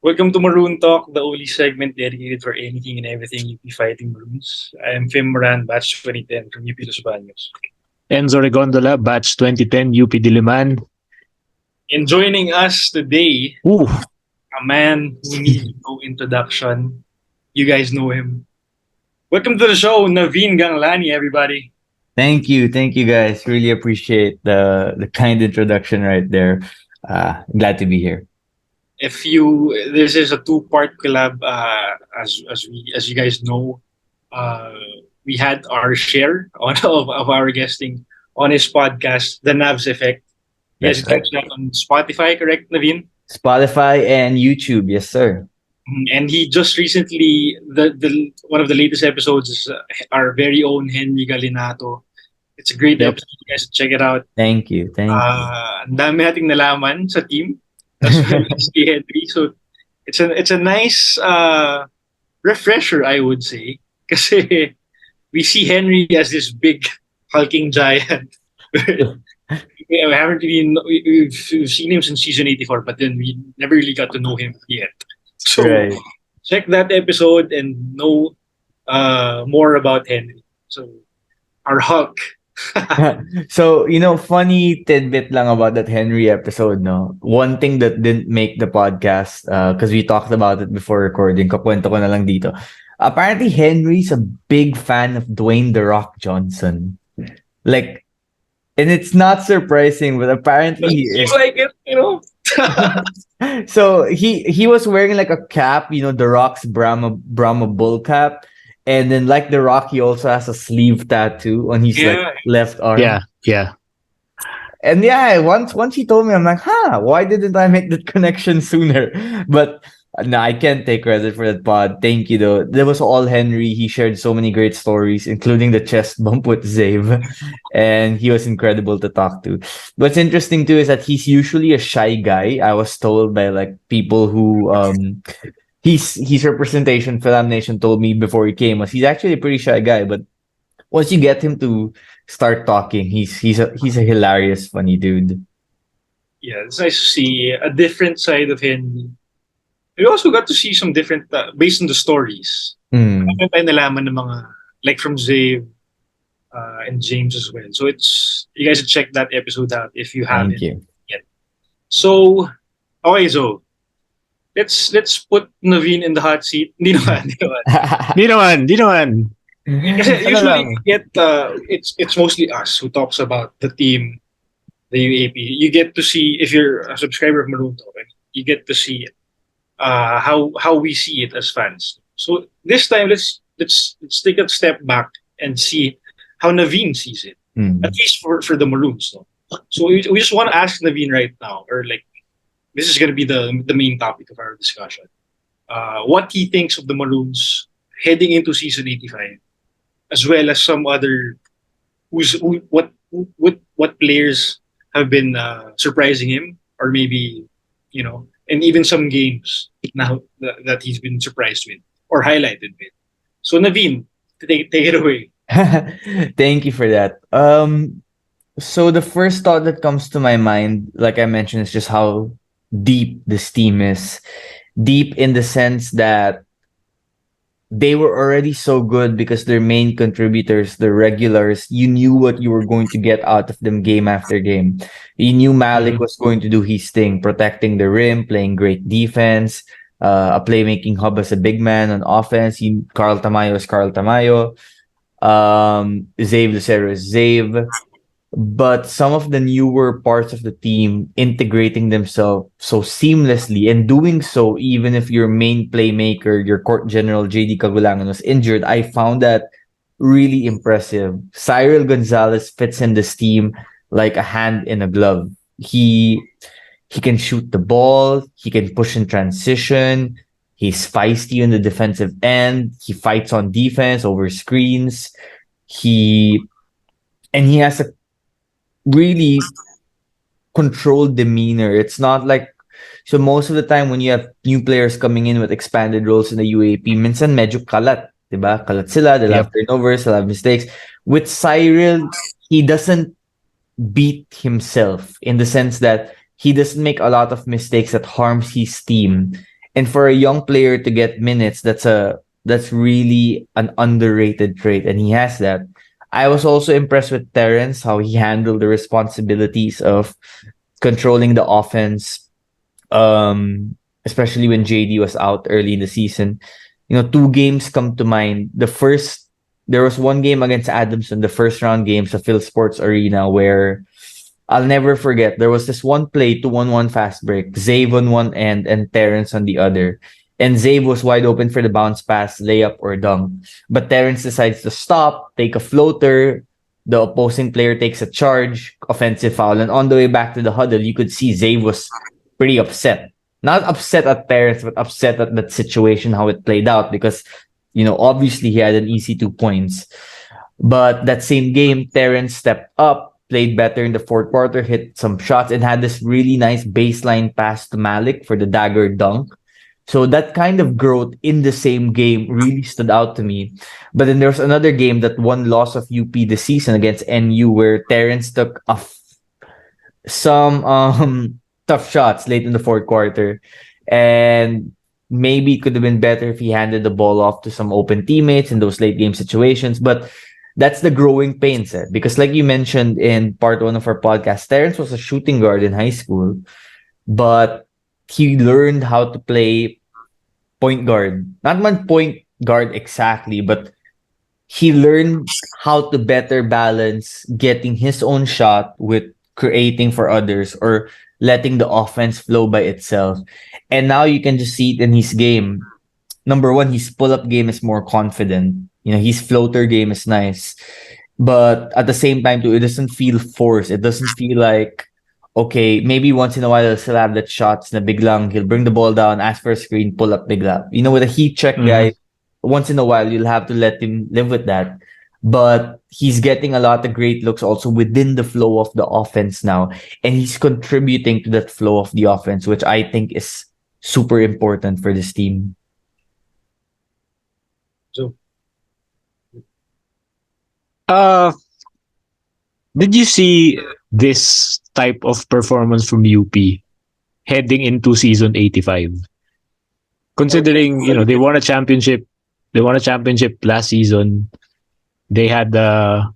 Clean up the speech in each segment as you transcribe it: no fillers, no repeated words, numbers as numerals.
Welcome to Maroon Talk, the only segment dedicated for anything and everything UP Fighting Maroons. I am Fim Moran, batch 2010 from UP Los Baños. Enzo Regondola, batch 2010, UP Diliman. And joining us today, Ooh, a man who needs no introduction. You guys know him. Welcome to the show, Naveen Ganglani, everybody. Thank you guys. Really appreciate the kind introduction right there. Glad to be here. This is a two-part collab. As you guys know, uh, we had our share of our guesting on his podcast, The Navs Effect. You guys That's can right. catch that on Spotify, correct, Naveen? Spotify and YouTube, yes sir. And he just recently the one of the latest episodes is our very own Henry Galinato. It's a great yep. episode. You guys should check it out. Thank you. Ang dami nating nalaman sa team as well as kay Henry. So it's a nice refresher, I would say. Kasi we see Henry as this big hulking giant. We haven't really we've seen him since season 84, but then we never really got to know him yet. So Right. check that episode and know more about Henry. So our Hulk. So, funny tidbit lang about that Henry episode, no? One thing that didn't make the podcast, because we talked about it before recording, kakwento ko na lang dito. Apparently, Henry's a big fan of Dwayne "The Rock" Johnson. Like, and it's not surprising, but apparently he Seems is. like it, you know. So he was wearing like a cap, The Rock's Brahma bull cap. And then like The Rock, he also has a sleeve tattoo on his like Yeah. left arm. Yeah. And yeah, once he told me, I'm like, why didn't I make that connection sooner? But no, I can't take credit for that pod. Thank you though. That was all Henry. He shared so many great stories, including the chest bump with Zave. And he was incredible to talk to. What's interesting too is that he's usually a shy guy. I was told by like people who his representation Film Nation told me before he came was he's actually a pretty shy guy, but once you get him to start talking, he's a hilarious, funny dude. Yeah, it's nice to see a different side of Henry. We also got to see some different, based on the stories. Mm, Meron tayo nalaman ng mga, like from Zave and James as well. So you guys should check that episode out if you haven't. thank you. So, okay, so let's put Naveen in the hot seat. Hindi naman, hindi naman. Di naman. Kasi Ano usually lang. we get it's mostly us who talks about the team, the UAP. You get to see if you're a subscriber of Maroon Talk, you get to see how we see it as fans. So this time let's take a step back and see how Naveen sees it. Mm. At least for the Maroons. No? So we just want to ask Naveen right now, or like this is going to be the main topic of our discussion. What he thinks of the Maroons heading into season 85, as well as some other what players have been surprising him, or maybe and even some games now that he's been surprised with or highlighted with. So Naveen, take it away. Thank you for that. So the first thought that comes to my mind, like I mentioned, is just how deep this team is. Deep in the sense that they were already so good because their main contributors, the regulars, you knew what you were going to get out of them game after game. You knew Malik was going to do his thing, protecting the rim, playing great defense, a playmaking hub as a big man on offense. Carl Tamayo is Carl Tamayo. Zave Lucero is Zave. But some of the newer parts of the team integrating themselves so seamlessly and doing so even if your main playmaker, your court general JD Cagulangan was injured, I found that really impressive. Cyril Gonzalez fits in this team like a hand in a glove. He can shoot the ball, he can push in transition, he's feisty on the defensive end, he fights on defense over screens, he has a really controlled demeanor. It's not like, so most of the time when you have new players coming in with expanded roles in the UAP, minsan medyo kalat, diba? Kalat sila, they'll have turnovers, they'll have mistakes. With Cyril, he doesn't beat himself in the sense that he doesn't make a lot of mistakes that harms his team. And for a young player to get minutes, that's really an underrated trait, and he has that. I was also impressed with Terrence, how he handled the responsibilities of controlling the offense, especially when JD was out early in the season. You know, two games come to mind. There was one game against Adamson, the first round games of Phil Sports Arena, where I'll never forget. There was this one play, 2-on-1 fast break. Zave on one end and Terrence on the other. And Zave was wide open for the bounce pass, layup, or dunk. But Terrence decides to stop, take a floater. The opposing player takes a charge, offensive foul. And on the way back to the huddle, you could see Zave was pretty upset. Not upset at Terrence, but upset at that situation, how it played out. Because, obviously he had an easy 2 points. But that same game, Terrence stepped up, played better in the fourth quarter, hit some shots, and had this really nice baseline pass to Malik for the dagger dunk. So that kind of growth in the same game really stood out to me. But then there was another game, that one loss of UP this season against NU, where Terrence took some tough shots late in the fourth quarter, and maybe it could have been better if he handed the ball off to some open teammates in those late game situations. But that's the growing pains, because like you mentioned in part one of our podcast, Terrence was a shooting guard in high school, but he learned how to play point guard. Not one point guard exactly, but he learned how to better balance getting his own shot with creating for others, or letting the offense flow by itself. And now you can just see it in his game. Number one, his pull-up game is more confident. His floater game is nice. But at the same time, too, it doesn't feel forced. It doesn't feel like, okay, maybe once in a while he'll still have that shots na biglang he'll bring the ball down, ask for a screen, pull up bigla. With a heat check Mhm. guy, once in a while you'll have to let him live with that. But he's getting a lot of great looks also within the flow of the offense now. And he's contributing to that flow of the offense, which I think is super important for this team. So Uh, did you see this type of performance from UP heading into season 85? Considering, they won a championship last season. They had a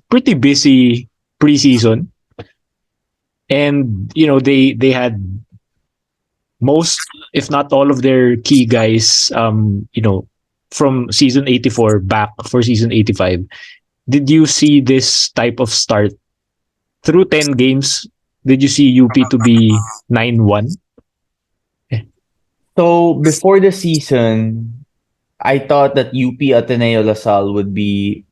pretty busy preseason, and they had most, if not all, of their key guys, from season 84 back for season 85. Did you see this type of start through 10 games? Did you see UP to be 9-1? So before the season, I thought that UP Ateneo Lasal would be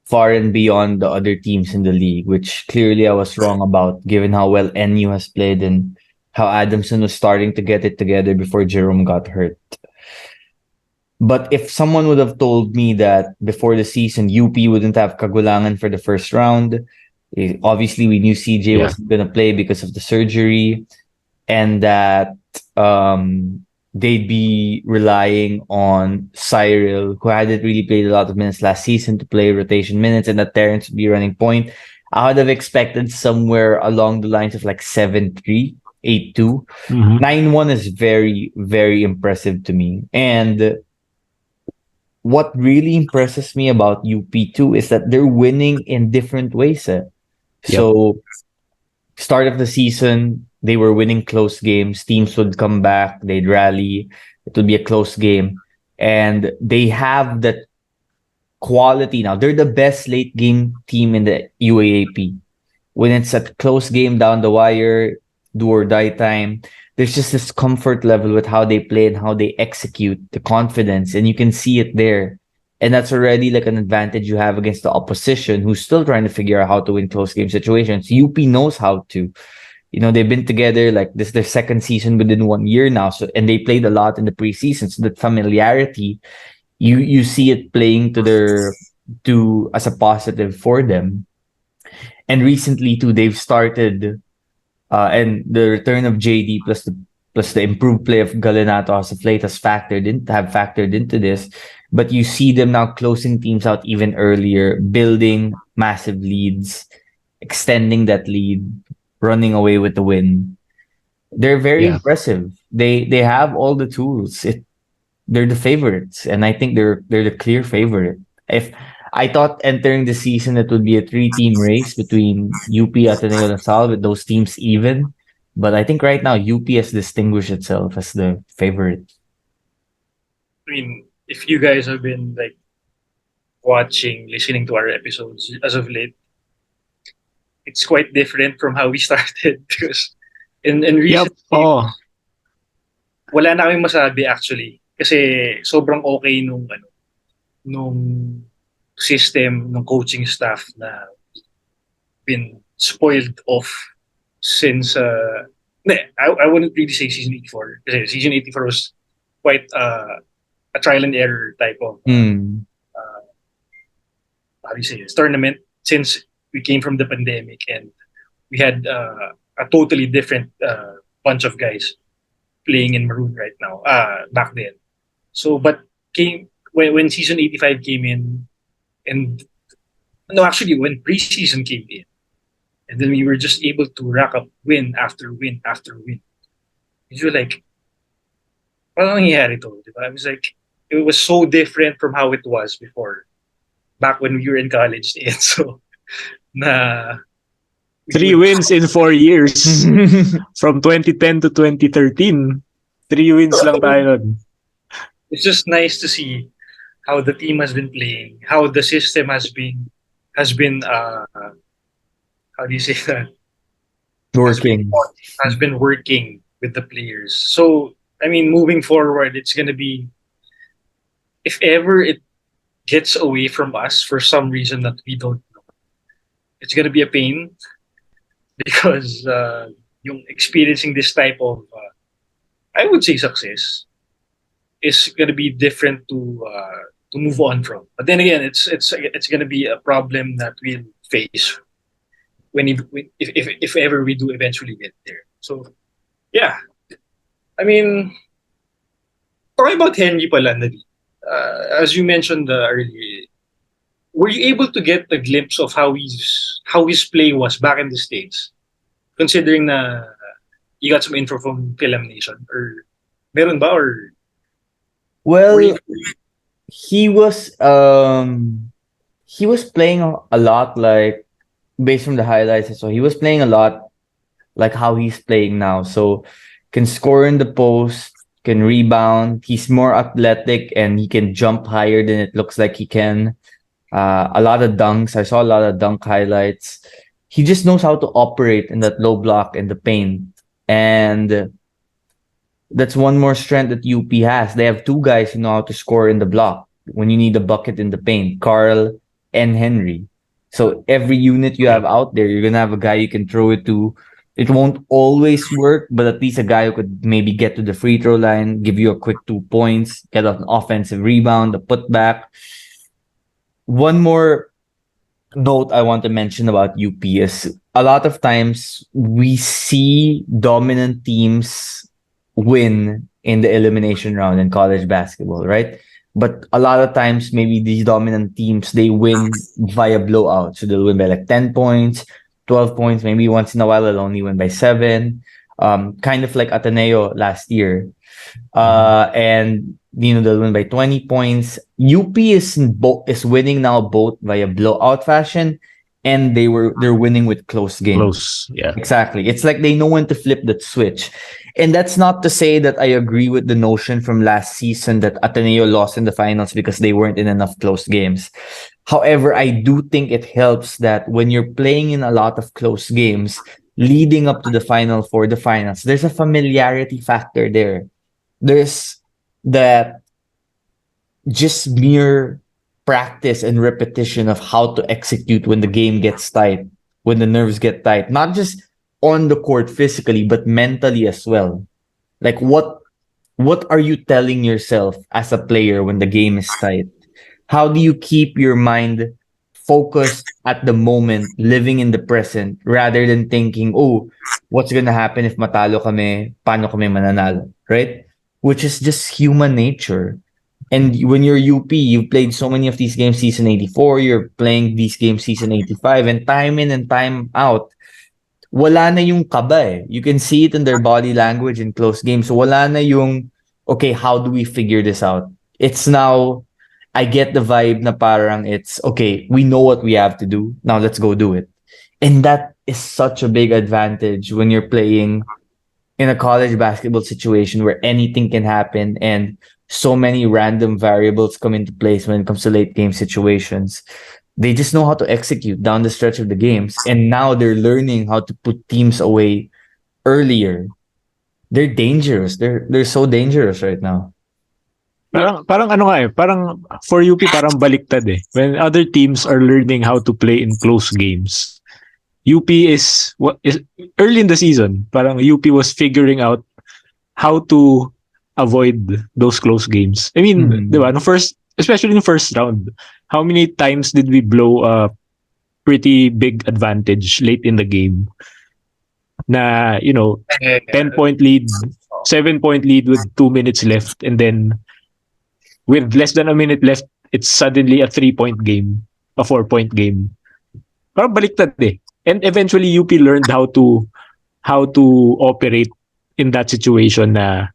far and beyond the other teams in the league, which clearly I was wrong about, given how well NU has played and how Adamson was starting to get it together before Jerome got hurt. But if someone would have told me that before the season, UP wouldn't have Kagulangan for the first round, obviously we knew CJ Yeah. wasn't going to play because of the surgery, and that they'd be relying on Cyril, who hadn't really played a lot of minutes last season, to play rotation minutes, and that Terrence would be running point. I would have expected somewhere along the lines of like 7-3, 8-2. Mhm. 9-1 is very, very impressive to me. And what really impresses me about UP2 is that they're winning in different ways. Yep. So, start of the season, they were winning close games. Teams would come back, they'd rally. It would be a close game. And they have that quality now. They're the best late game team in the UAAP. When it's a close game down the wire, do or die time, there's just this comfort level with how they play and how they execute, the confidence, and you can see it there. And that's already like an advantage you have against the opposition, who's still trying to figure out how to win close game situations. UP knows how to. They've been together, like, this is their second season within 1 year now. So, and they played a lot in the preseason. So that familiarity, you see it playing to as a positive for them. And recently too, they've started, and the return of JD plus the improved play of Galinato as of late have factored into this. But you see them now closing teams out even earlier, building massive leads, extending that lead, running away with the win. They're very Yeah. impressive. They have all the tools. They're the favorites, and I think they're the clear favorite. If I thought entering the season it would be a three-team race between UP, Ateneo, LaSalle with those teams even, but I think right now UP has distinguished itself as the favorite. I mean, if you guys have been like watching, listening to our episodes as of late, it's quite different from how we started because in Yep. recent Oh, games, wala na kaming masabi actually. Kasi sobrang okay nung system, nung coaching staff na been spoiled off since I wouldn't really say season 84 kasi season 84 was quite a trial and error type of Mm. how do you say this, tournament since we came from the pandemic and we had a totally different bunch of guys playing in Maroon right now back then. So but came when season 85 came in and no actually when preseason came in and then we were just able to rack up win after win after win. You were like, paano nangyayari to? Diba? I was like, it was so different from how it was before, back when we were in college. And so, na we three would, wins in 4 years. From 2010 to 2013. Three wins lang tayo nun. it's just nice to see how the team has been playing, how the system has been how do you say that Working. has been working with the players. So I mean, moving forward, it's gonna be if ever it gets away from us for some reason that we don't know, it's gonna be a pain because yung experiencing this type of I would say success is gonna be different to move on from. But then again, it's gonna be a problem that we'll face if ever we do eventually get there. So yeah, I mean, talking about Henry pala, Navi, as you mentioned earlier, were you able to get a glimpse of how his play was back in the States? Considering na you got some info from Film Nation or meron ba or were you Well, he was he was playing a lot like based from the highlights. So he was playing a lot like how he's playing now. So can score in the post, can rebound. He's more athletic and he can jump higher than it looks like he can. A lot of dunks. I saw a lot of dunk highlights. He just knows how to operate in that low block in the paint. And that's one more strength that UP has. They have two guys who know how to score in the block when you need a bucket in the paint, Carl and Henry. So every unit you have out there, you're gonna have a guy you can throw it to. It won't always work, but at least a guy who could maybe get to the free throw line, give you a quick 2 points, get an offensive rebound, a putback. One more note I want to mention about UP is a lot of times we see dominant teams win in the elimination round in college basketball, right? But a lot of times, maybe these dominant teams they win via blowout. So they'll win by like 10 points, 12 points. Maybe once in a while they'll only win by 7. Kind of like Ateneo last year. And they'll win by 20 points. UP is winning now both via blowout fashion, and they're winning with close games. Close. Yeah. Exactly. It's like they know when to flip that switch. And that's not to say that I agree with the notion from last season that Ateneo lost in the finals because they weren't in enough close games. However, I do think it helps that when you're playing in a lot of close games leading up to the final for the finals, there's a familiarity factor there. There's that just mere practice and repetition of how to execute when the game gets tight, when the nerves get tight, not just on the court physically, but mentally as well. Like what are you telling yourself as a player when the game is tight? How do you keep your mind focused at the moment, living in the present, rather than thinking, oh, what's gonna happen if matalo kami? Paano kami mananalo? Right? Which is just human nature. And when you're UP, you've played so many of these games season 84, you're playing these games season 85, and time in and time out, wala na yung kaba eh. You can see it in their body language in close games. So wala na yung, okay, how do we figure this out? It's now, I get the vibe na parang it's, okay, we know what we have to do. Now let's go do it. And that is such a big advantage when you're playing in a college basketball situation where anything can happen and so many random variables come into place when it comes to late game situations. They just know how to execute down the stretch of the games. And now they're learning how to put teams away earlier. They're dangerous. They're so dangerous right now. Parang ano nga eh, parang for UP parang baliktad eh. When other teams are learning how to play in close games, UP is what is early in the season, parang UP was figuring out how to avoid those close games. I mean, di ba, no first, especially in the first round, how many times did we blow a pretty big advantage late in the game? Na, 10-point lead, 7-point lead with 2 minutes left, and then with less than a minute left, it's suddenly a 3-point game, a 4-point game. Parang baliktad eh. And eventually UP learned how to operate in that situation na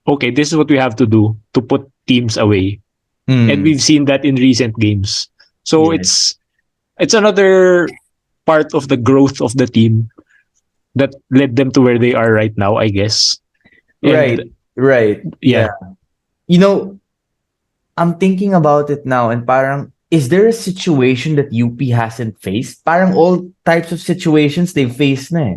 okay, this is what we have to do to put teams away. And we've seen that in recent games. So Yes. it's another part of the growth of the team that led them to where they are right now, I guess. And Right. yeah. You know, I'm thinking about it now and parang, is there a situation that UP hasn't faced? Parang all types of situations they've faced na eh.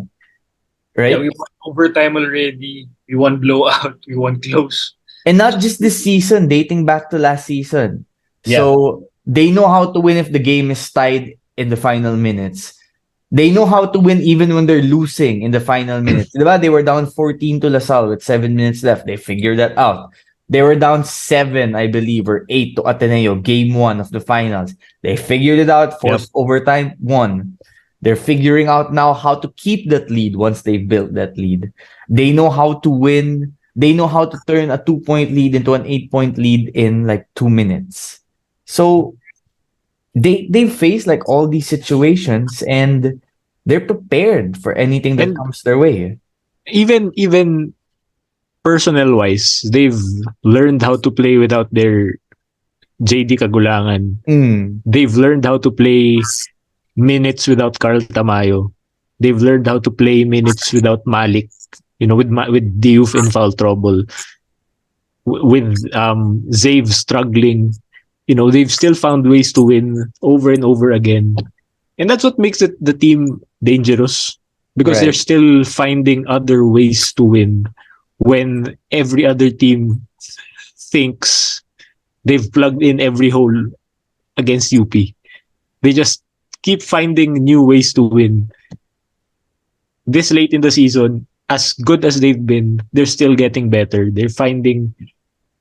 Right? Yeah, we won overtime already. We won blowout. We won close. And not just this season, dating back to last season. Yeah. So they know how to win if the game is tied in the final minutes. They know how to win even when they're losing in the final minutes. Diba? They were down 14 to LaSalle with 7 minutes left. They figured that out. They were down 7, I believe, or 8 to Ateneo, game 1 of the finals. They figured it out, forced overtime, won. They're figuring out now how to keep that lead once they've built that lead. They know how to win. They know how to turn a 2-point lead into an 8-point lead in like 2 minutes. So they face like all these situations and they're prepared for anything that And comes their way. even personnel wise, they've learned how to play without their JD Kagulangan. They've learned how to play minutes without Carl Tamayo. They've learned how to play minutes without Malik. With Diouf in foul trouble, with Zave struggling. They've still found ways to win over and over again, and that's what makes it the team dangerous because they're Right. still finding other ways to win when every other team thinks they've plugged in every hole against UP. They just keep finding new ways to win. This late in the season, as good as they've been, they're still getting better. They're finding,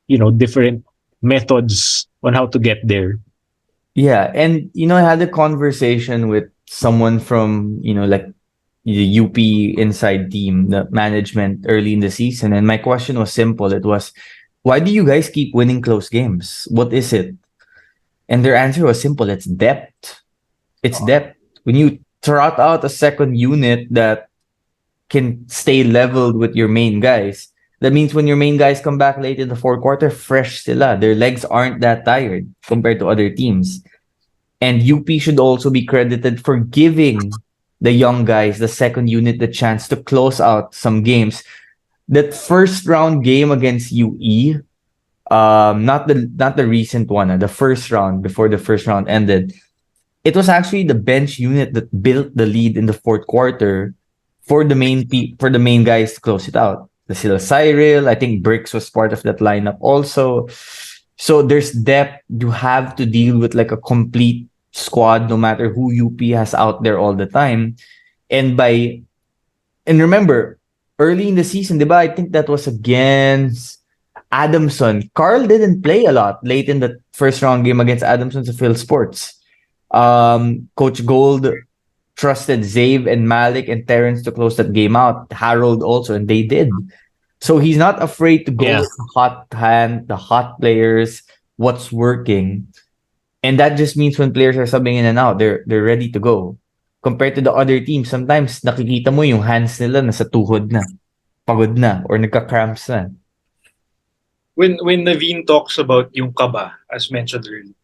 different methods on how to get there. Yeah, and I had a conversation with someone from, like the UP inside team, the management early in the season, and my question was simple. It was, why do you guys keep winning close games? What is it? And their answer was simple. It's depth. It's depth. When you trot out a second unit that can stay leveled with your main guys, that means when your main guys come back late in the fourth quarter, fresh sila. Their legs aren't that tired compared to other teams. And UP should also be credited for giving the young guys, the second unit, the chance to close out some games. That first round game against UE, not the recent one, the first round before the first round ended. It was actually the bench unit that built the lead in the fourth quarter for the main guys to close it out. The Sila Cyril, I think Bricks was part of that lineup also. So there's depth. You have to deal with like a complete squad, no matter who UP has out there all the time. And remember, early in the season, diba, I think that was against Adamson. Carl didn't play a lot late in the first round game against Adamson to Phil Sports. Coach Gold trusted Zave and Malik and Terrence to close that game out. Harold also, and they did. So he's not afraid to go with the hot hand, the hot players, what's working. And that just means when players are subbing in and out, they're ready to go. compared to the other team, sometimes nakikita mo yung hands nila nasa tuhod na, pagod na, or nagka-cramps na. When Naveen talks about yung kaba, as mentioned earlier,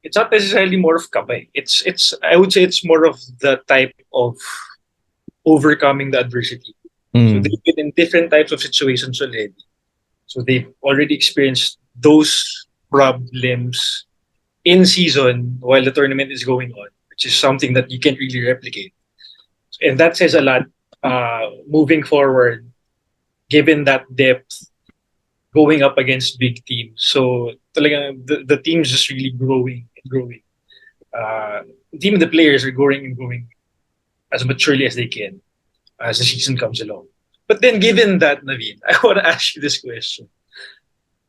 it's not necessarily more of kaba. It's I would say it's more of the type of overcoming the adversity. So Mm. they've been in different types of situations already. So they've already experienced those problems in season while the tournament is going on, which is something that you can't really replicate. And that says a lot moving forward, given that depth going up against big teams. So talagang the team's just really growing and growing. The team and the players are growing and growing as maturely as they can as the season comes along. But then given that, Naveen, I want to ask you this question.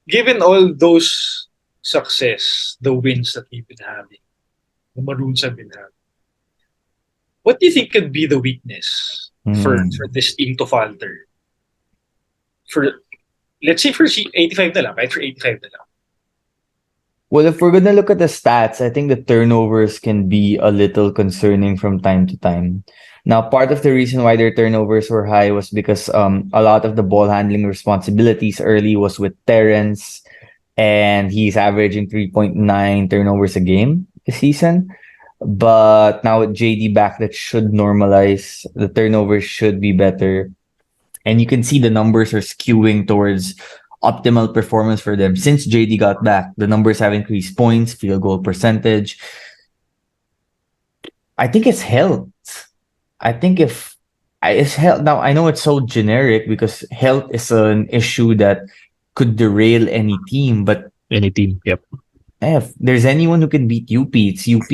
Given all those success, the wins that we've been having, the Maroons have been having, what do you think could be the weakness for Mm. this team to falter? For let's say for 85 na lang, right? For 85 na lang. Well, if we're gonna look at the stats, I think the turnovers can be a little concerning from time to time. Now, part of the reason why their turnovers were high was because a lot of the ball handling responsibilities early was with Terrence, and he's averaging 3.9 turnovers a game this season. But now with JD back, that should normalize. The turnovers should be better. And you can see the numbers are skewing towards optimal performance for them. Since JD got back, the numbers have increased: points, field goal percentage. I think it's health. I think if it's health now, I know it's so generic because health is an issue that could derail any team. But Any team. Yep. if there's anyone who can beat UP, it's UP.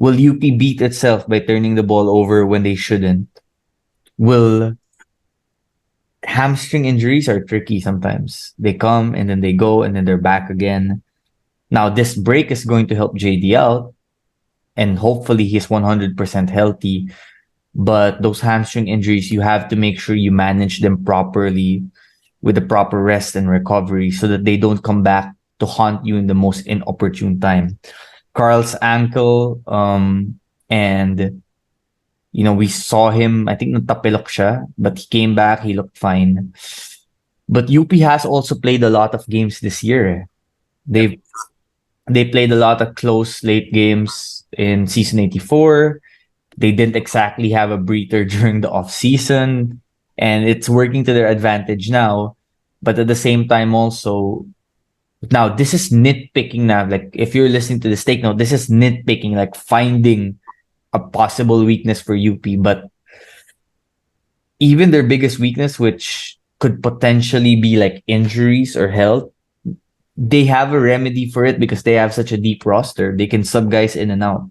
Will UP beat itself by turning the ball over when they shouldn't? Will Hamstring injuries are tricky sometimes. They come and then they go and then they're back again. Now, this break is going to help JD out, and hopefully he's 100% healthy. But those hamstring injuries, you have to make sure you manage them properly with the proper rest and recovery so that they don't come back to haunt you in the most inopportune time. Carl's ankle, and we saw him, I think natapilok siya, but he came back, he looked fine. But UP has also played a lot of games this year. They played a lot of close late games in season 84. They didn't exactly have a breather during the off season, and it's working to their advantage now. But at the same time also, now this is nitpicking now. Like if you're listening to this take note, this is nitpicking, like finding a possible weakness for UP. But even their biggest weakness, which could potentially be like injuries or health, they have a remedy for it because they have such a deep roster. They can sub guys in and out.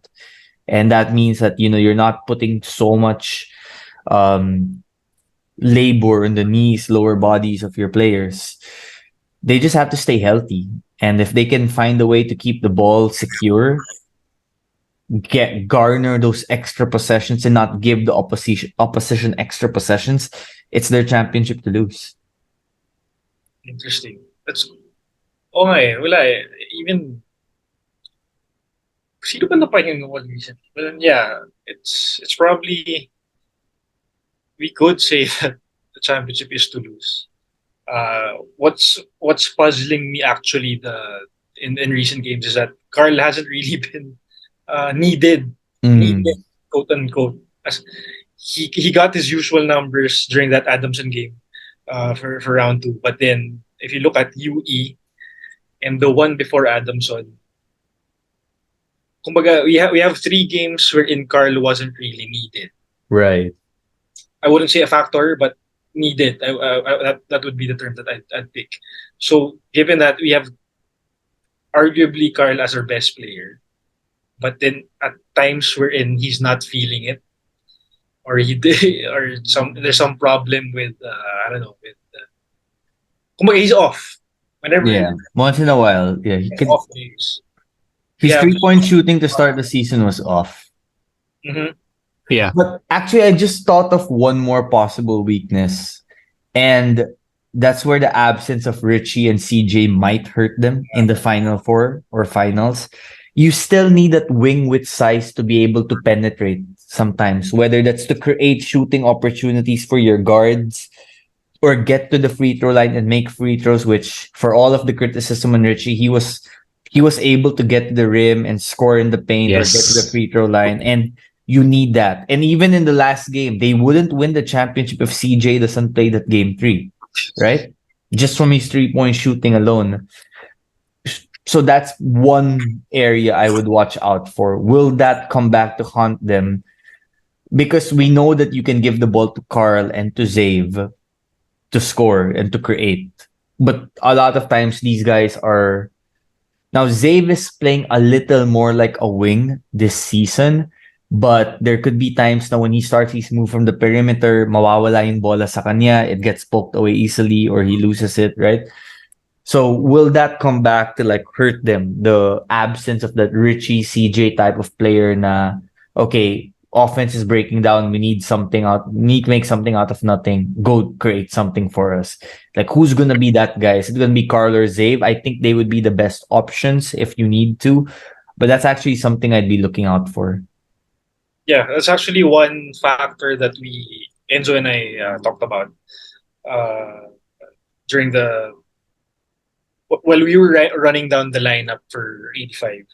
And that means that, you're not putting so much labor in the knees, lower bodies of your players. They just have to stay healthy. And if they can find a way to keep the ball secure, garner those extra possessions and not give the opposition extra possessions, it's their championship to lose. Interesting. That's nga eh. Wala eh. Even sino ba napahinga ng all recently? Well, yeah, it's probably we could say that the championship is to lose. What's puzzling me actually in recent games is that Carl hasn't really been needed, quote unquote. As he got his usual numbers during that Adamson game for round two, but then if you look at UE and the one before Adamson, kumbaga we have 3 games wherein Carl wasn't really needed. Right. I wouldn't say a factor, but needed. That would be the term that I'd pick. So given that we have arguably Carl as our best player, but then at times wherein he's not feeling it, or or there's some problem with I don't know with kumbaga he's off whenever Yeah. Once in a while, yeah, off days. We his have 3-point shooting to start the season was off. mhm. Yeah. But actually, I just thought of one more possible weakness, and that's where the absence of Richie and CJ might hurt them in the final four or finals. You still need that wing with size to be able to penetrate sometimes, whether that's to create shooting opportunities for your guards or get to the free throw line and make free throws, which for all of the criticism on Richie, he was able to get to the rim and score in the paint or get to the Yes. free throw line. And you need that. And even in the last game, they wouldn't win the championship if CJ doesn't play that game three, right? Just from his 3-point shooting alone. So that's one area I would watch out for. Will that come back to haunt them? Because we know that you can give the ball to Carl and to Zave to score and to create. But a lot of times these guys are now Zave is playing a little more like a wing this season. But there could be times now when he starts his move from the perimeter, mawawala yung bola sa kanya, it gets poked away easily or he loses it, right? So will that come back to like hurt them? The absence of that Richie CJ type of player na okay, offense is breaking down, we need something out, we need to make something out of nothing. Go create something for us. Like who's gonna be that guy? Is it gonna be Carl or Zave? I think they would be the best options if you need to. But that's actually something I'd be looking out for. Yeah, that's actually one factor that Enzo and I talked about uh, during while we were running down the lineup for 85.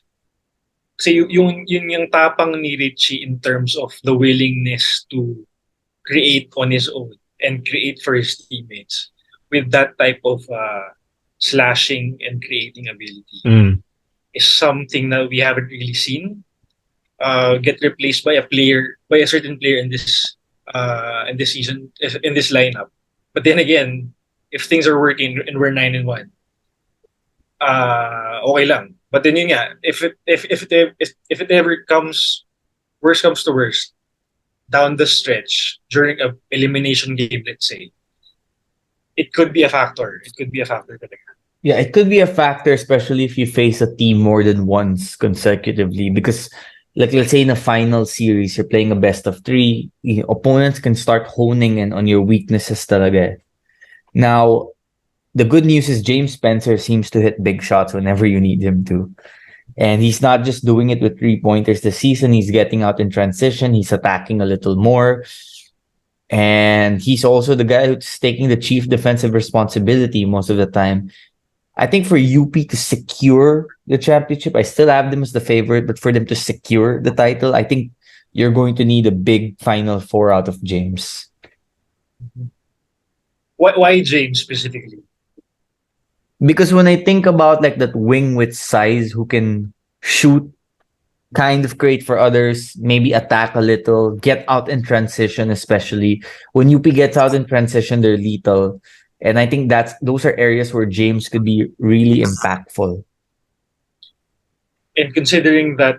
Kasi yung tapang ni Richie in terms of the willingness to create on his own and create for his teammates with that type of slashing and creating ability Mm. is something that we haven't really seen get replaced by a certain player in this season in this lineup. But then again, if things are working and we're 9-1, okay lang. But then yun nga, if it ever comes worst comes to worst down the stretch during a elimination game, let's say, it could be a factor. It could be a factor talaga. Yeah, it could be a factor, especially if you face a team more than once consecutively. Because, like, let's say in a final series, you're playing a best of three, opponents can start honing in on your weaknesses talaga. Now, the good news is James Spencer seems to hit big shots whenever you need him to. And he's not just doing it with 3-pointers this season, he's getting out in transition, he's attacking a little more. And he's also the guy who's taking the chief defensive responsibility most of the time. I think for UP to secure the championship, I still have them as the favorite, but for them to secure the title, I think you're going to need a big Final Four out of James. Why James specifically? Because when I think about like that wing with size who can shoot, kind of create for others, maybe attack a little, get out in transition, especially when UP gets out in transition, they're lethal. And I think those are areas where James could be really impactful. And considering that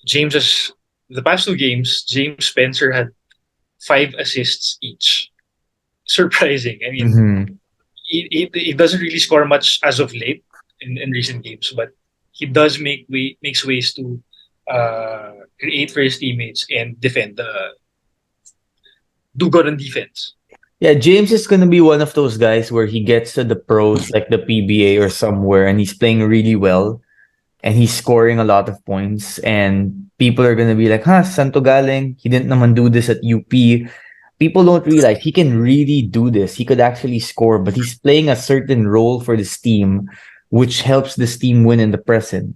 James has the past two games, James Spencer had 5 assists each. Surprising. I mean, Mm-hmm. he doesn't really score much as of late in recent games, but he does makes ways to create for his teammates and do good on defense. Yeah, James is going to be one of those guys where he gets to the pros like the PBA or somewhere and he's playing really well and he's scoring a lot of points and people are going to be like, Santo Galing, he didn't naman do this at UP. People don't realize he can really do this. He could actually score, but he's playing a certain role for this team, which helps this team win in the present.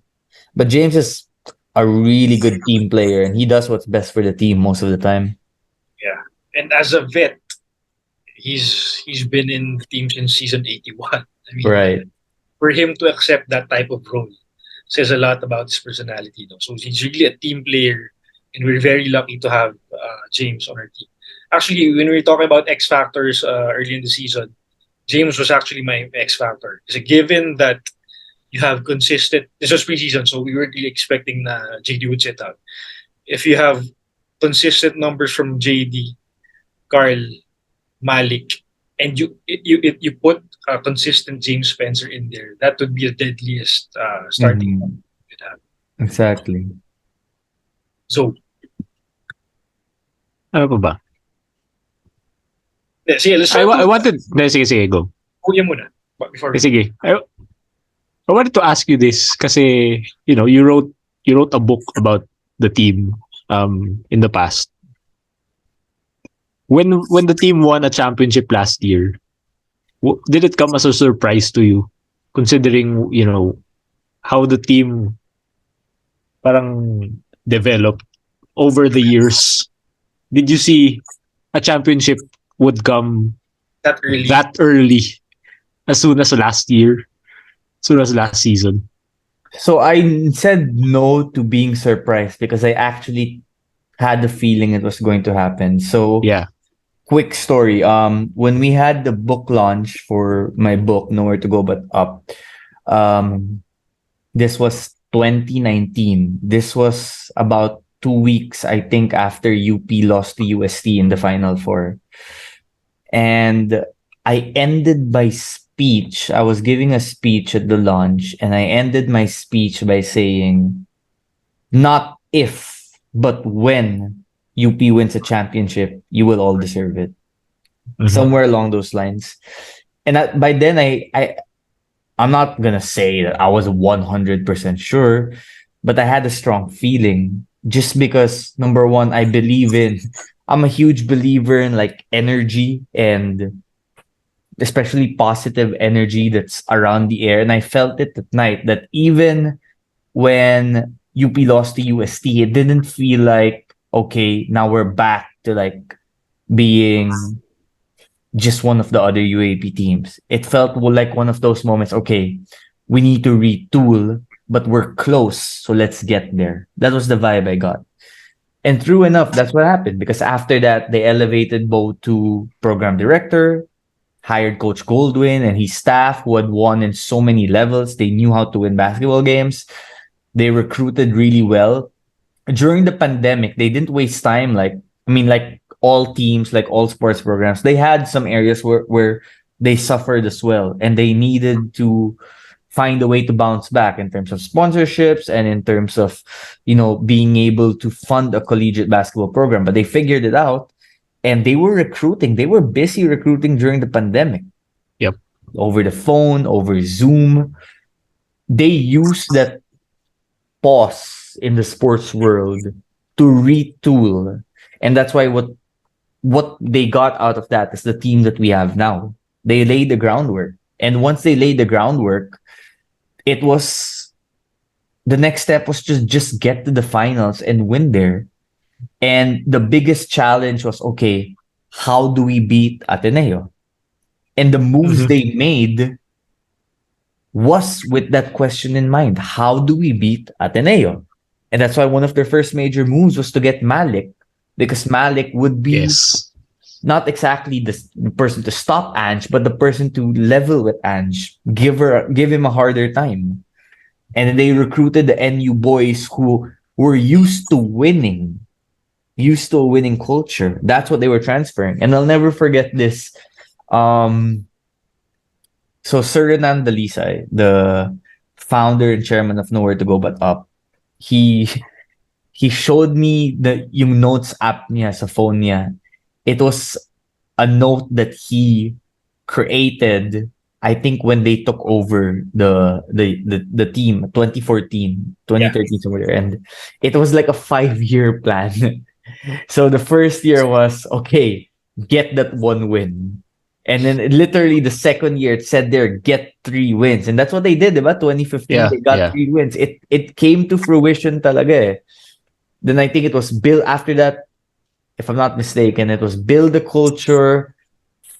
But James is a really good team player and he does what's best for the team most of the time. Yeah, and as a vet, he's been in the team since season 81. I mean, Right. for him to accept that type of role says a lot about his personality. No? So he's really a team player, and we're very lucky to have James on our team. Actually, when we were talking about X factors early in the season, James was actually my X factor. Because given that you have consistent, this was preseason, so we weren't really expecting JD would sit out. If you have consistent numbers from JD, Carl, Malik, and you put a consistent James Spencer in there, that would be the deadliest starting point Mhm. you'd have. Exactly. So, Ano pa ba? sige, let's I, start I with wanted... Sige, go. Kuya muna. Before Sige. I wanted to ask you this kasi, you wrote a book about the team in the past. When the team won a championship last year, did it come as a surprise to you, considering how the team parang developed over the years? Did you see a championship would come That early. that early, as soon as last year, as soon as last season? So I said no to being surprised because I actually had the feeling it was going to happen. So Yeah. quick story. When we had the book launch for my book, Nowhere to Go But Up, um, this was 2019. This was about 2 weeks, I think, after UP lost to UST in the Final Four. And I ended my speech. I was giving a speech at the launch, and I ended my speech by saying, not if, but when UP wins a championship, you will all deserve it. Mhm. Somewhere along those lines. And by then, I'm not gonna say that I was 100% sure, but I had a strong feeling just because number one, I'm a huge believer in like energy and especially positive energy that's around the air. And I felt it at night that even when UP lost to UST, it didn't feel like, okay, now we're back to like being just one of the other UAP teams. It felt like one of those moments, okay, we need to retool, but we're close, so let's get there. That was the vibe I got. And true enough, that's what happened because after that, they elevated Bo to program director, hired Coach Goldwyn and his staff who had won in so many levels. They knew how to win basketball games. They recruited really well. During the pandemic, they didn't waste time. Like all teams, like all sports programs, they had some areas where they suffered as well, and they needed to find a way to bounce back in terms of sponsorships and in terms of, being able to fund a collegiate basketball program. But they figured it out, and they were recruiting. They were busy recruiting during the pandemic. Yep. Over the phone, over Zoom. They used that pause in the sports world to retool. And that's why what they got out of that is the team that we have now. They laid the groundwork. And once they laid the groundwork, it was the next step was just get to the finals and win there. And the biggest challenge was, okay, how do we beat Ateneo? And the moves Mhm. they made was with that question in mind. How do we beat Ateneo? And that's why one of their first major moves was to get Malik, because Malik would be Yes. not exactly the person to stop Ange, but the person to level with Ange, give him a harder time. And then they recruited the NU boys who were used to a winning culture. That's what they were transferring. And I'll never forget this. Um, so Sir Renan Dalisay, the founder and chairman of Nowhere to Go But Up, he he showed me the yung notes app niya sa phone niya. It was a note that he created, I think, when they took over the team 2014, Yeah. 2013 somewhere, and it was like a 5-year plan. So the first year was, okay, get that one win. And then literally the second year it said there, get 3 wins. And that's what they did, diba? 2015, Yeah. they got Yeah. 3 wins. It came to fruition talaga eh. Then I think it was build after that, if I'm not mistaken, it was build the culture,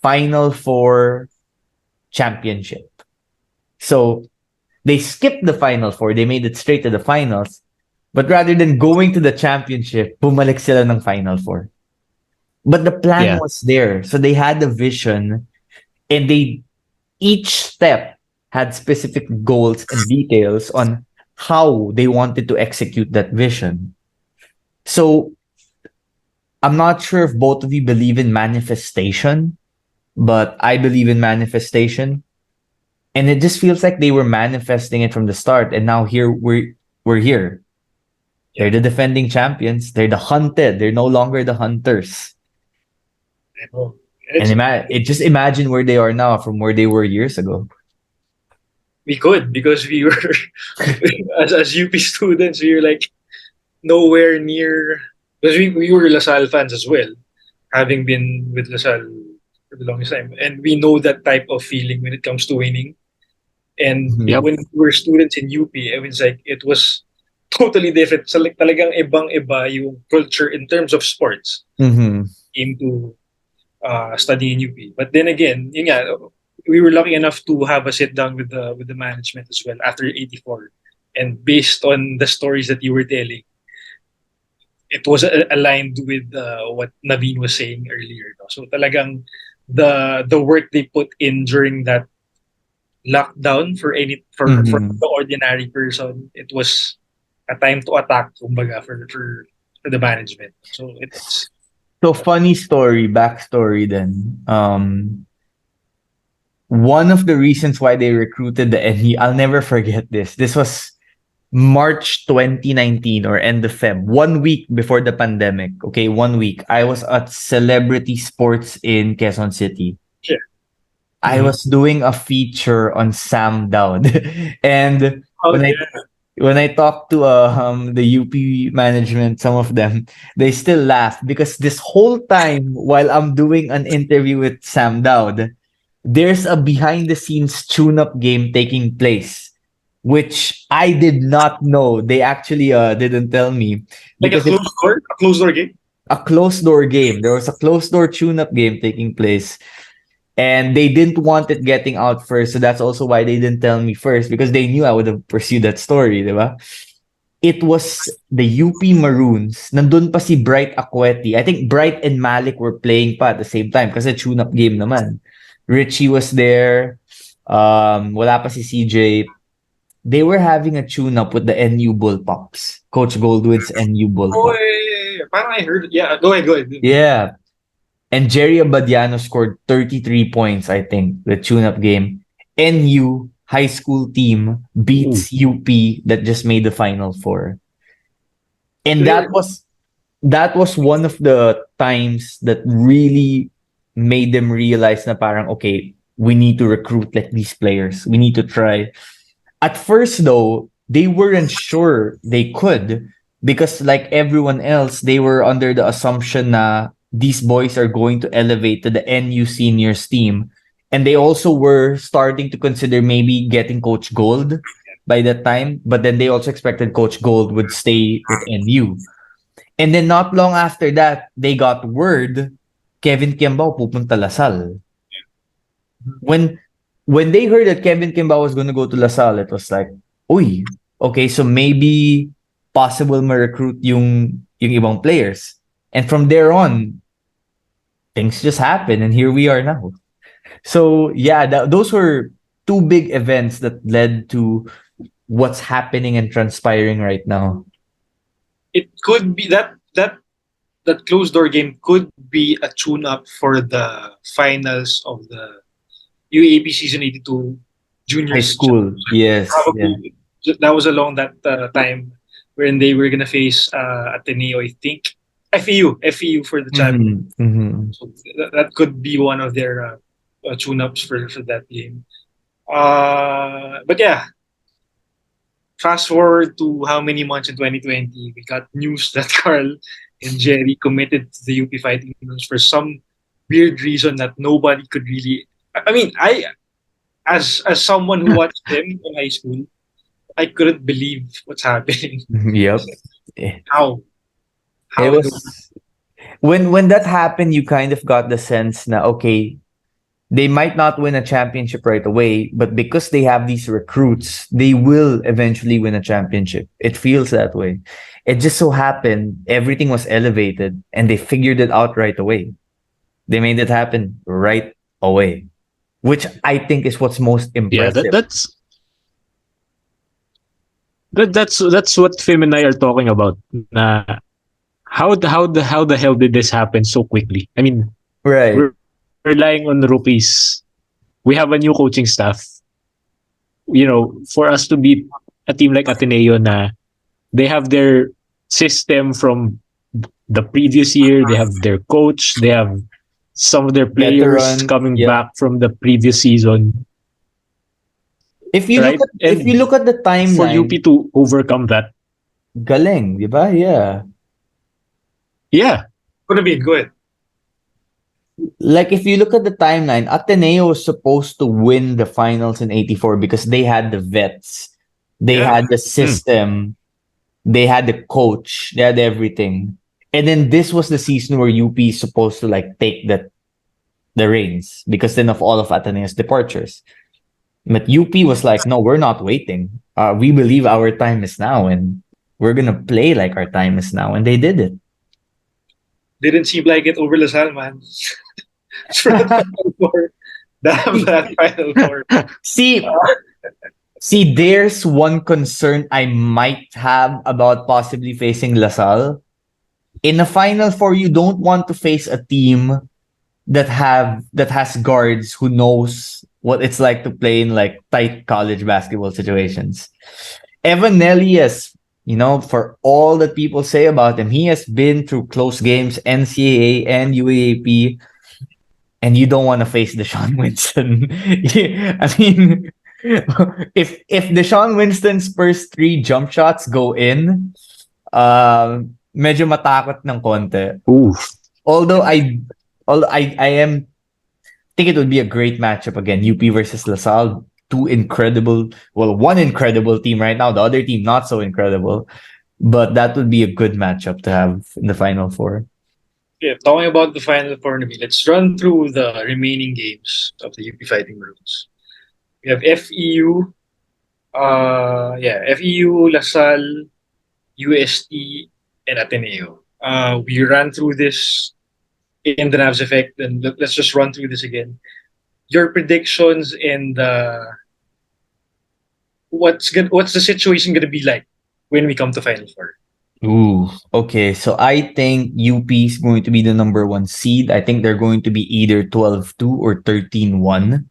Final Four, championship. So they skipped the Final Four. They made it straight to the finals. But rather than going to the championship, bumalik sila ng Final Four. But the plan Yeah. was there. So they had the vision, and each step had specific goals and details on how they wanted to execute that vision. So I'm not sure if both of you believe in manifestation, but I believe in manifestation. And it just feels like they were manifesting it from the start, and now here we're here. They're the defending champions. They're the hunted. They're no longer the hunters. I know. And It's just imagine where they are now from where they were years ago. we could because we were as UP students, we were like nowhere near because we were LaSalle fans as well, having been with LaSalle for the longest time, and we know that type of feeling when it comes to winning. And Mhm. Yep. when we were students in UP, I mean, it was totally different. So like talagang ibang-iba yung culture in terms of sports Mhm. into studying in UP. But then again, yun nga, we were lucky enough to have a sit down with the management as well after 84. And based on the stories that you were telling, it was aligned with what Naveen was saying earlier. No? So talagang the work they put in during that lockdown for Mhm. the ordinary person, it was a time to attack, kumbaga, for the management. So it's So funny story, backstory then. One of the reasons why they recruited the NE, I'll never forget this. This was March 2019 or end of Feb, 1 week before the pandemic. Okay, 1 week. I was at Celebrity Sports in Quezon City. yeah. I Mhm. was doing a feature on Sam Dowd. And Oh when I yeah. when I talked to the UP management, some of them, they still laugh because this whole time while I'm doing an interview with Sam Dowd, there's a behind the scenes tune up game taking place, which I did not know. They actually didn't tell me Like because it's a closed door game. a closed door game. There was a closed door tune up game taking place, and they didn't want it getting out first. So that's also why they didn't tell me first, because they knew I would have pursued that story, di ba? It was the UP Maroons. Nandun pa si Bright Aqueti. I think Bright and Malik were playing pa at the same time kasi tune-up game naman. Richie was there. Wala pa si CJ. They were having a tune-up with the NU Bullpups. Coach Goldwyn's NU Oh Bullpup. yeah. Parang I heard. Yeah, go ahead, go ahead. Yeah. And Jerry Abadiano scored 33 points, I think, the tune-up game. NU high school team Ooh. beats UP that just made the Final Four. And There. that was one of the times that really made them realize na parang, okay, we need to recruit like these players. We need to try. At first, though, they weren't sure they could because, like everyone else, they were under the assumption na these boys are going to elevate to the NU seniors team. And they also were starting to consider maybe getting Coach Gold by that time. But then they also expected Coach Gold would stay with NU. And then not long after that, they got word Kevin Kiambao pupunta Lasal. When they heard that Kevin Kimbao was going to go to LaSalle, it was like, uy, okay, so maybe possible ma-recruit yung ibang players. And from there on, things just happen and here we are now. So yeah, those were two big events that led to what's happening and transpiring right now. It could be that closed door game could be a tune up for the finals of the UAAP season 82 High juniors school, championship. yes, yeah. Probably that was along that time when they were gonna face Ateneo, I think. FEU for the champion. Mm-hmm, mm-hmm. So that could be one of their tune-ups for that game. But yeah, fast forward to how many months in 2020, we got news that Carl and Jerry committed to the UP Fighting Maroons for some weird reason that nobody could really. I mean, as someone who watched them in high school, I couldn't believe what's happening. Yep. Eh, How? It How in the world? was when that happened, you kind of got the sense na okay, they might not win a championship right away, but because they have these recruits, they will eventually win a championship. It feels that way. It just so happened everything was elevated and they figured it out right away. They made it happen right away, which I think is what's most Yeah, impressive. that's what Fim and I are talking about. Na how the hell did this happen so quickly? I mean, Right. we're relying on rookies. We have a new coaching staff. You know, for us to beat a team like Ateneo na they have their system from the previous year, they have their coach, they have some of their players Veteran. coming Yep. back from the previous season, right? If you And look at the for UP timeline, to overcome that, galing, di ba? Yeah. Yeah. Could have been. Go ahead. Like if you look at the timeline, Ateneo was supposed to win the finals in '84 because they had the vets, they Yeah. had the Mm. system, they had the coach, they had everything. And then this was the season where UP is supposed to like take the reins because then of all of Ateneo's departures. But UP was like, no, we're not waiting. We believe our time is now, and we're gonna play like our time is now, and they did it. Didn't seem like it over Lasal, man. For that Final Four. Damn that Final Four. See, see, there's one concern I might have about possibly facing LaSalle. In a Final Four, you don't want to face a team that has guards who knows what it's like to play in like tight college basketball situations. Evan Nelly has, for all that people say about him, he has been through close games, NCAA and UAAP, and you don't want to face Deshaun Winston. I mean, if Deshaun Winston's first three jump shots go in, medyo matakot ng konti. Oof. Although I am think it would be a great matchup again. UP versus LaSalle, one incredible team right now, the other team not so incredible, but that would be a good matchup to have in the Final Four. Yeah, talking about the Final Four, Nabil, let's run through the remaining games of the UP Fighting Maroons. We have FEU, FEU, LaSalle, UST, and Ateneo. We ran through this in the Navs effect, and let's just run through this again. Your predictions in what's the situation gonna be like when we come to Final Four? Ooh, okay. So I think UP is going to be the number one seed. I think they're going to be either 12-2 or 13-1.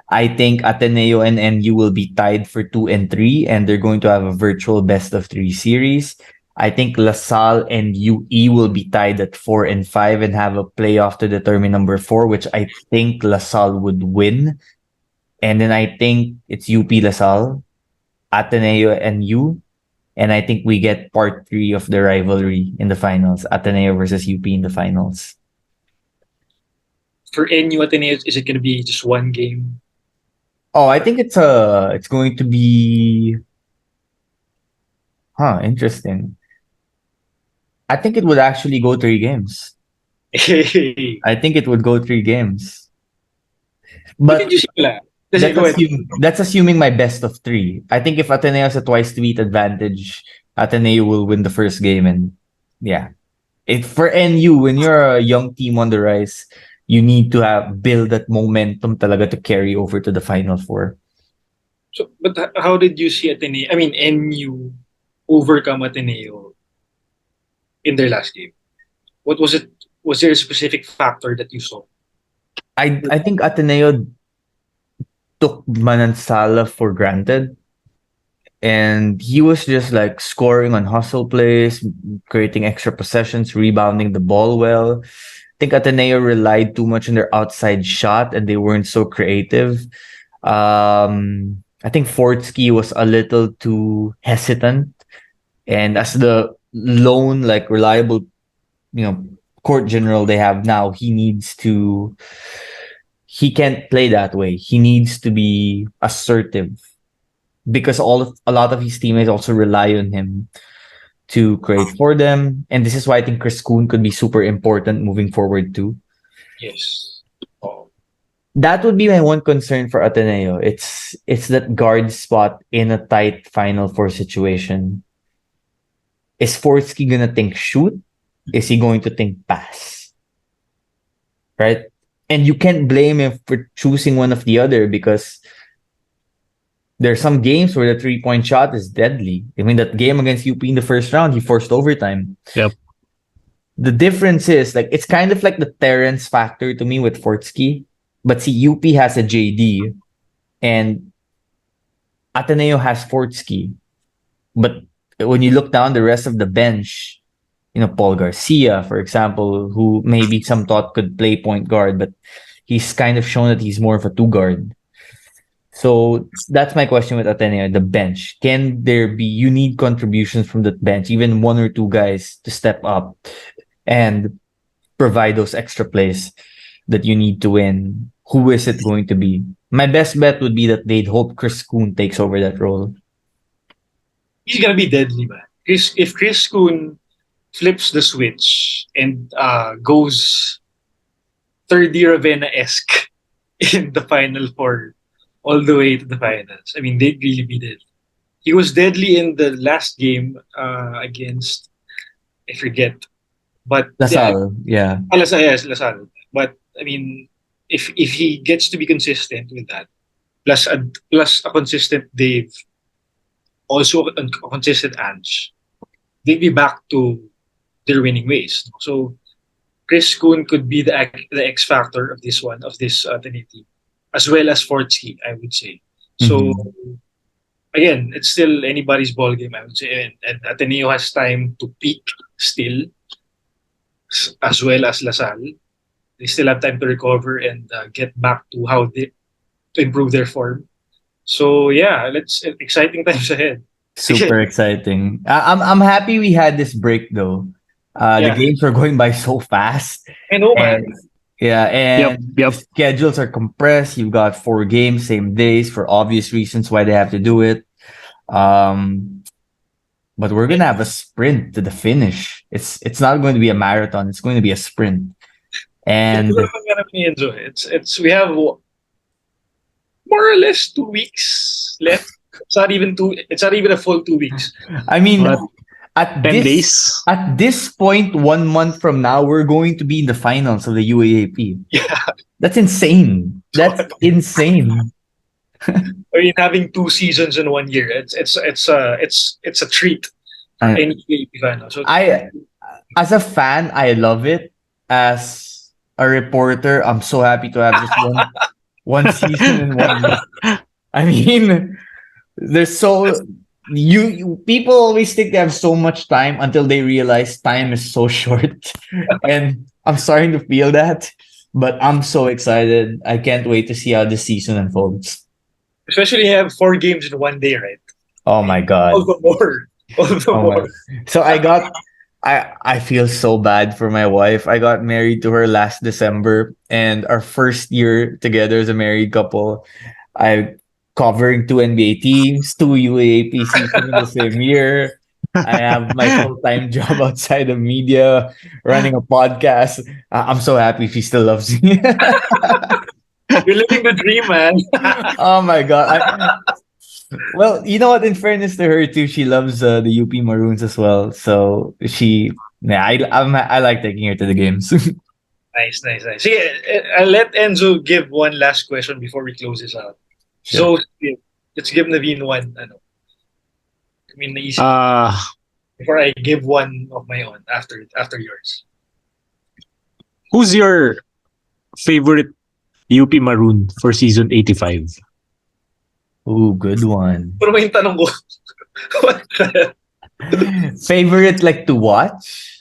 I think Ateneo and NU will be tied for 2 and 3, and they're going to have a virtual best of 3 series. I think LaSalle and UE will be tied at 4 and 5 and have a playoff to determine number 4, which I think LaSalle would win. And then I think it's UP LaSalle, Ateneo and U. And I think we get part 3 of the rivalry in the finals, Ateneo versus UP in the finals. For NU Ateneo, is it gonna be just one game? Oh, I think it's going to be interesting. I think it would actually go 3 games. Hey, I think it would go 3 games. what But did you see? Go ahead. that's assuming my best of 3. I think if Ateneo has a twice to beat advantage, Ateneo will win the first game, and yeah. For NU, when you're a young team on the rise, you need to have build that momentum talaga to carry over to the Final Four. So, but how did you see Ateneo? I mean, NU overcome Ateneo in their last game. What was it? Was there a specific factor that you saw? I think Ateneo took Manansala for granted. And he was just like scoring on hustle plays, creating extra possessions, rebounding the ball well. I think Ateneo relied too much on their outside shot and they weren't so creative. I think Fortsky was a little too hesitant. And as the lone, like reliable, court general they have now, he can't play that way. He needs to be assertive because a lot of his teammates also rely on him to create for them. And this is why I think Chris Kuhn could be super important moving forward too. Yes. Oh. That would be my one concern for Ateneo. It's that guard spot in a tight Final Four situation. Is Forsky gonna think shoot? Is he going to think pass? Right? And you can't blame him for choosing one of the other because there's some games where the 3-point shot is deadly. I mean, that game against UP in the first round, he forced overtime. Yep. The difference is, like, it's kind of like the Terrence factor to me with Fortsky. But see, UP has a JD and Ateneo has Fortsky. But when you look down the rest of the bench, Paul Garcia, for example, who maybe some thought could play point guard, but he's kind of shown that he's more of a 2 guard. So that's my question with Ateneo, the bench. Can there be unique contributions from that bench, even 1 or 2 guys to step up and provide those extra plays that you need to win, who is it going to be? My best bet would be that they'd hope Chris Kuhn takes over that role. He's gonna be deadly, man. If Chris Kuhn flips the switch and goes third year Ravenna-esque in the final four all the way to the finals, I mean, they'd really be deadly. He was deadly in the last game against, I forget, but yeah, Lasal, yeah. Lasal, yes, Lasal. But I mean, if he gets to be consistent with that, plus a consistent Dave, also a consistent Ange, they'd be back to their winning ways. So Chris Kuhn could be the X factor of this one of this Trinity, as well as Fortsky, I would say. So Mhm. again, it's still anybody's ball game, I would say, and Ateneo has time to peak still, as well as LaSalle. They still have time to recover and get back to how they to improve their form. So yeah, let's exciting times ahead. Super exciting. I'm happy we had this break though. The Yeah, games are going by so fast, I know, man. and yeah, Yep, and the yep. schedules are compressed. You've got 4 games, same days for obvious reasons why they have to do it. Um, but we're gonna have a sprint to the finish. It's not going to be a marathon. It's going to be a sprint. Ito And lang ang ganap ni Enzo. It's we have more or less 2 weeks left. It's not even two. It's not even a full 2 weeks. I mean, What? at 10 this days? at this point, 1 month from now, we're going to be in the finals of the UAAP. Yeah, That's insane. That's insane. I mean having 2 seasons in 1 year. It's a treat for I, any PAP fan. So I, as a fan, I love it. As a reporter, I'm so happy to have just one season in 1 week. I mean, there's so people always think they have so much time until they realize time is so short, and I'm starting to feel that. But I'm so excited. I can't wait to see how this season unfolds. especially have 4 games in 1 day, right? Oh my god. All the more. All the Oh my. more. So I feel so bad for my wife. I got married to her last December, and our first year together as a married couple, I covering 2 NBA teams, 2 UAAP seasons in the same year. I have my full-time job outside of media, running a podcast. I'm so happy she still loves me. You're living the dream, man. Oh my god. Well, you know what? In fairness to her too, she loves the UP Maroons as well. So I like taking her to the games. Nice, nice, nice. See, I'll let Enzo give one last question before we close this out. Sure. So, let's give Naveen one. I mean, naisip Uh, before I give one of my own after yours. who's your favorite UP Maroon for season 85? Ooh, good one. Pero may tanong ko, what the Favorite like to watch?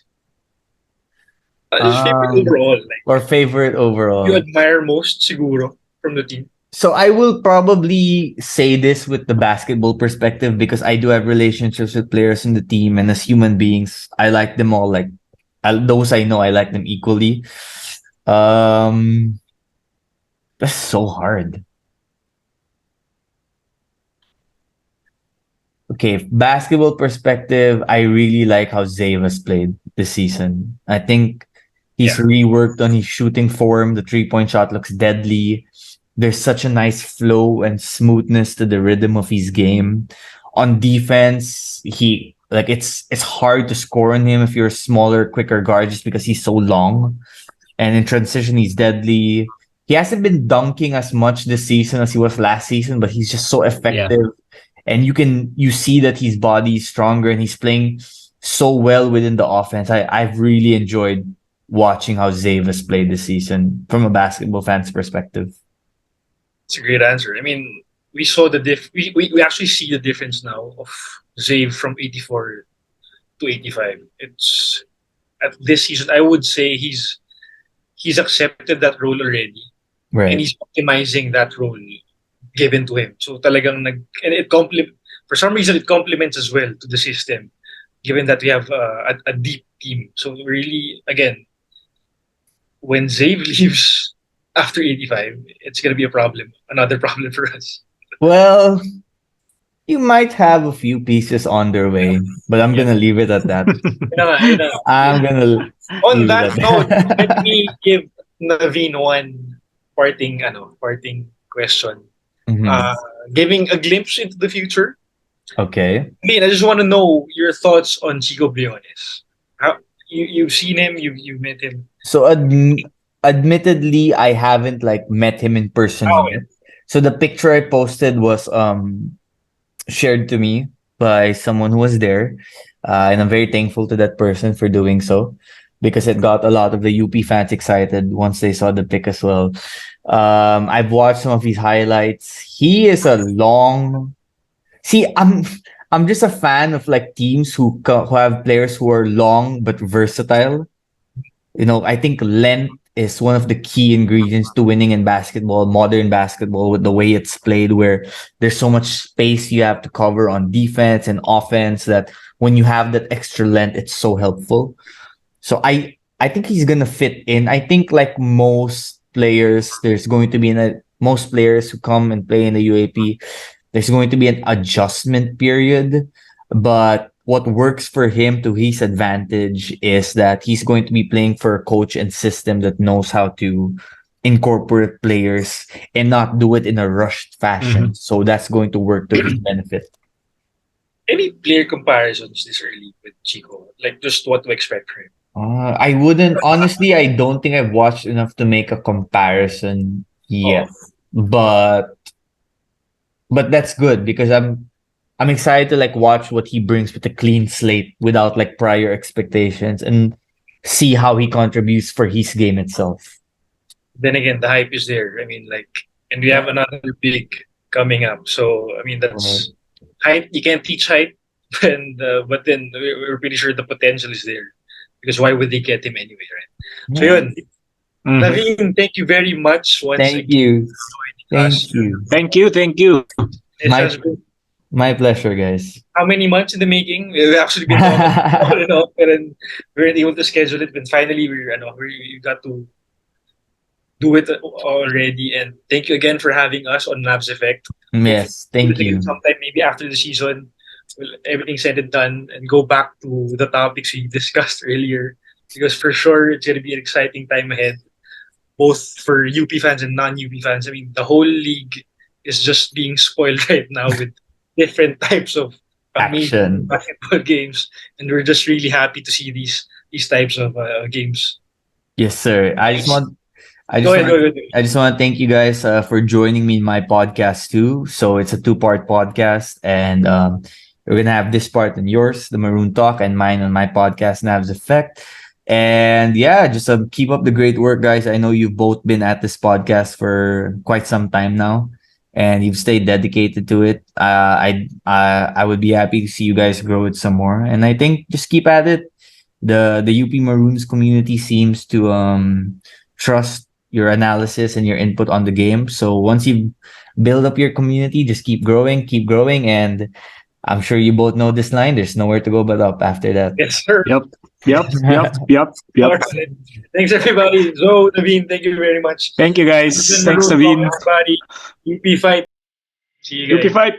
his favorite overall? Like, Or favorite you overall? admire most, siguro, from the team? So I will probably say this with the basketball perspective because I do have relationships with players in the team, and as human beings, I like them all. Like those I know, I like them equally. Um, that's so hard. Okay, basketball perspective, I really like how Zave has played this season. I think he's Yeah. reworked on his shooting form. The 3-point shot looks deadly. There's such a nice flow and smoothness to the rhythm of his game. On defense, he like it's hard to score on him if you're a smaller, quicker guard just because he's so long. And in transition, he's deadly. He hasn't been dunking as much this season as he was last season, but he's just so Yeah. effective. And you see that his body is stronger and he's playing so well within the offense. I've really enjoyed watching how Zave has played this season from a basketball fan's perspective. It's a great answer. I mean, we saw the we actually see the difference now of Zave from 84 to 85. It's at this season, I would say he's accepted that role already, and Right. he's optimizing that role given to him. So talagang and it for some reason it complements as well to the system. given that we have a deep team. So really, again, when Zave leaves after 85, it's gonna be a problem, another problem for us. Well, you might have a few pieces on their way, but I'm Yeah. gonna leave it at that. Yun na. I'm gonna On leave it at that note, let that. me give Naveen one parting question. Mhm. Uh, Giving a glimpse into the future. Okay. I mean, I just want to know your thoughts on Chico Briones. How you've seen him, you met him. So admittedly, I haven't like met him in person Oh, yet. So the picture I posted was shared to me by someone who was there, and I'm very thankful to that person for doing so because it got a lot of the UP fans excited once they saw the pic as well. I've watched some of his highlights. He is a long. See, I'm just a fan of like teams who have players who are long but versatile. I think length is one of the key ingredients to winning in basketball, modern basketball, with the way it's played, where there's so much space you have to cover on defense and offense that when you have that extra length, it's so helpful. So I think he's gonna fit in. I think like most players, there's going to be most players who come and play in the UAP, there's going to be an adjustment period, but what works for him to his advantage is that he's going to be playing for a coach and system that knows how to incorporate players and not do it in a rushed fashion. Mhm. So that's going to work to his benefit. any player comparisons this early with Chico? Like just what to expect from him. I wouldn't honestly. I don't think I've watched enough to make a comparison Oh, yet, but that's good because I'm excited to like watch what he brings with a clean slate without like prior expectations and see how he contributes for his game itself. then again, the hype is there. I mean, like, and we have another big coming up. So I mean, Right. that's hype. You can't teach hype, and but then we're pretty sure the potential is there. Because why would they get him anyway, right? So Yeah. yun, Mhm. Naveen, thank you very much once Thank again you. for joining us. Thank you. Thank you, thank you. This My has been my pleasure, guys. how many months in the making? We've actually been talking on and off, and we weren't able to schedule it. But finally, we got to do it already. And thank you again for having us on Labs Effect. Hopefully, Yes, we'll do thank it again you. sometime, maybe after the season. Everything said and done, and go back to the topics we discussed earlier. Because for sure, it's going to be an exciting time ahead, both for UP fans and non-UP fans. I mean, the whole league is just being spoiled right now with different types of amazing Action. basketball games, and we're just really happy to see these types of games. Yes, sir. Nice. I Go just ahead, want go ahead. I just want to thank you guys for joining me in my podcast too. So it's a two-part podcast, and we're gonna have this part on yours, the Maroon Talk, and mine on my podcast, Nav's Effect. And yeah, just keep up the great work, guys. I know you've both been at this podcast for quite some time now, and you've stayed dedicated to it. I would be happy to see you guys grow it some more, and I think just keep at it. The UP Maroons community seems to trust your analysis and your input on the game. So once you build up your community, just keep growing, and I'm sure you both know this line. There's nowhere to go but up after that. Yes, sir. Yep, yep, yep, yep, All yep. right. Thanks, everybody. Zoe, Naveen, thank you very much. Thank you, This has guys. been Thanks, Maroon Talk, Naveen. everybody. UP fight. See you UP guys. fight.